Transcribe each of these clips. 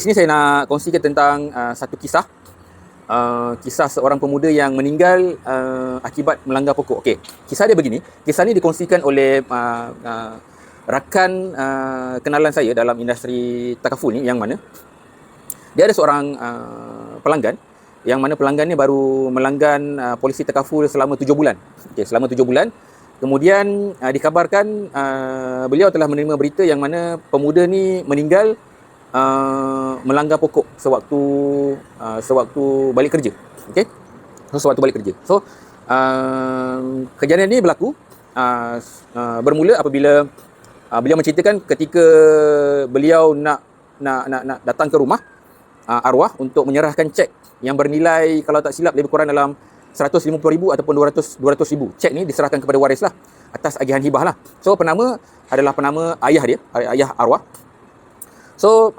Di sini saya nak kongsikan tentang satu kisah. Kisah seorang pemuda yang meninggal akibat melanggar pokok. Okey, kisah dia begini. Kisah ni dikongsikan oleh rakan kenalan saya dalam industri takaful ni, yang mana dia ada seorang pelanggan, yang mana pelanggan ni baru melanggan polisi takaful selama 7 bulan. Okey, selama 7 bulan. Kemudian dikabarkan beliau telah menerima berita yang mana pemuda ni meninggal melanggar pokok sewaktu balik kerja. Okey, sewaktu balik kerja. Kejadian ini berlaku bermula apabila beliau menceritakan ketika beliau nak datang ke rumah arwah untuk menyerahkan cek yang bernilai, kalau tak silap, lebih kurang dalam 150,000 ataupun 200,000. Cek ni diserahkan kepada waris lah, atas agihan hibah lah. So penama adalah penama ayah dia, ayah arwah. So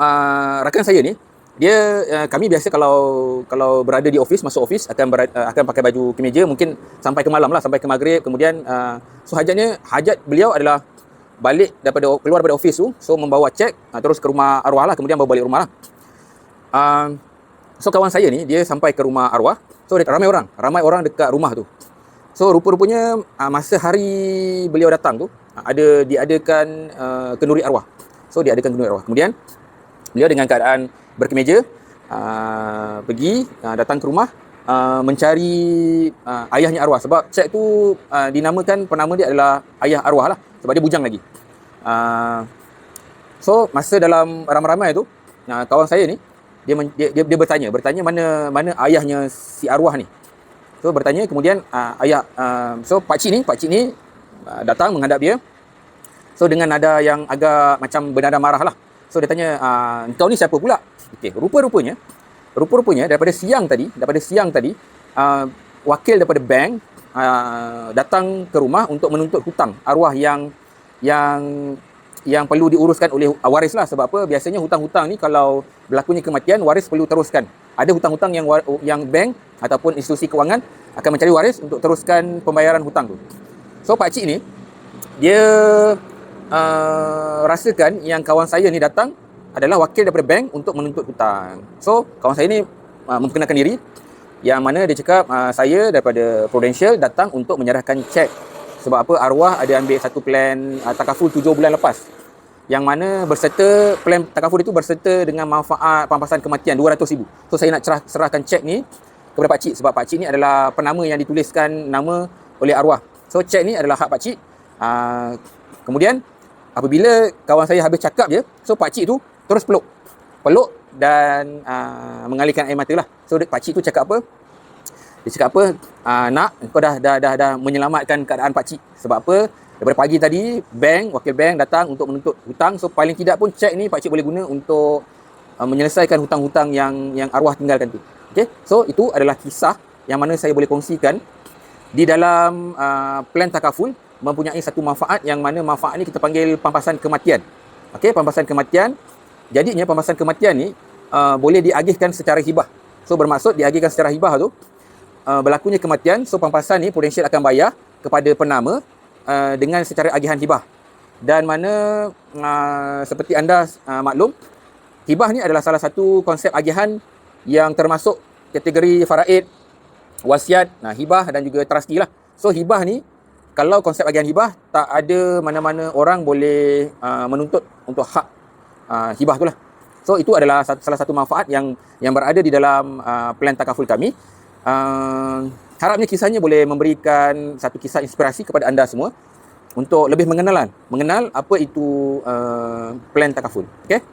rakan saya ni, dia kami biasa kalau berada di office, masuk office akan pakai baju kemeja, mungkin sampai ke malam lah, sampai ke maghrib. Kemudian so hajat beliau adalah keluar daripada office tu, so membawa cek terus ke rumah arwah lah, kemudian bawa balik rumah lah. So kawan saya ni, dia sampai ke rumah arwah. So ramai orang dekat rumah tu. So rupa-rupanya masa hari beliau datang tu, diadakan kenduri arwah. So diadakan kenduri arwah. Kemudian beliau dengan keadaan berkemeja pergi datang ke rumah mencari ayahnya arwah, sebab cek tu dinamakan, penama dia adalah ayah arwah lah, sebab dia bujang lagi. So masa dalam ramai-ramai tu, kawan saya ni dia bertanya mana ayahnya si arwah ni. So bertanya, kemudian so pakcik ni datang menghadap dia. So dengan nada yang agak macam bernada marah lah. So dia tanya, engkau ni siapa pula? Okey, rupa-rupanya daripada siang tadi wakil daripada bank datang ke rumah untuk menuntut hutang arwah yang perlu diuruskan oleh waris lah. Sebab apa? Biasanya hutang-hutang ni kalau berlakunya kematian, waris perlu teruskan. Ada hutang-hutang yang bank ataupun institusi kewangan akan mencari waris untuk teruskan pembayaran hutang tu. So pakcik ni, dia rasakan yang kawan saya ni datang adalah wakil daripada bank untuk menuntut hutang. So kawan saya ni memperkenalkan diri, yang mana dia cakap, saya daripada Prudential datang untuk menyerahkan cek. Sebab apa? Arwah ada ambil satu plan takaful 7 bulan lepas, yang mana plan takaful itu berserta dengan manfaat pampasan kematian 200,000. So saya nak serahkan cek ni kepada pakcik, sebab pakcik ni adalah penama yang dituliskan nama oleh arwah. So cek ni adalah hak pakcik. Kemudian apabila kawan saya habis cakap je, so pakcik tu terus peluk dan mengalirkan air mata lah. So pakcik tu cakap apa? Dia cakap apa? Nak, kau dah menyelamatkan keadaan pakcik. Sebab apa? Daripada pagi tadi, wakil bank datang untuk menuntut hutang. So paling tidak pun cek ni pakcik boleh guna untuk menyelesaikan hutang-hutang yang arwah tinggalkan tu. Okay? So itu adalah kisah yang mana saya boleh kongsikan. Di dalam plan takaful mempunyai satu manfaat, yang mana manfaat ni kita panggil pampasan kematian. Okey, pampasan kematian. Jadinya pampasan kematian ni boleh diagihkan secara hibah. So bermaksud diagihkan secara hibah tu, berlakunya kematian, so pampasan ni Prudential akan bayar kepada penama dengan secara agihan hibah. Dan mana seperti anda maklum, hibah ni adalah salah satu konsep agihan yang termasuk kategori faraid, wasiat, hibah dan juga trustee lah. So hibah ni, kalau konsep agihan hibah, tak ada mana-mana orang boleh menuntut untuk hak hibah tu lah. So itu adalah salah satu manfaat yang berada di dalam plan takaful kami. Harapnya kisahnya boleh memberikan satu kisah inspirasi kepada anda semua untuk lebih mengenal apa itu plan takaful. Okay?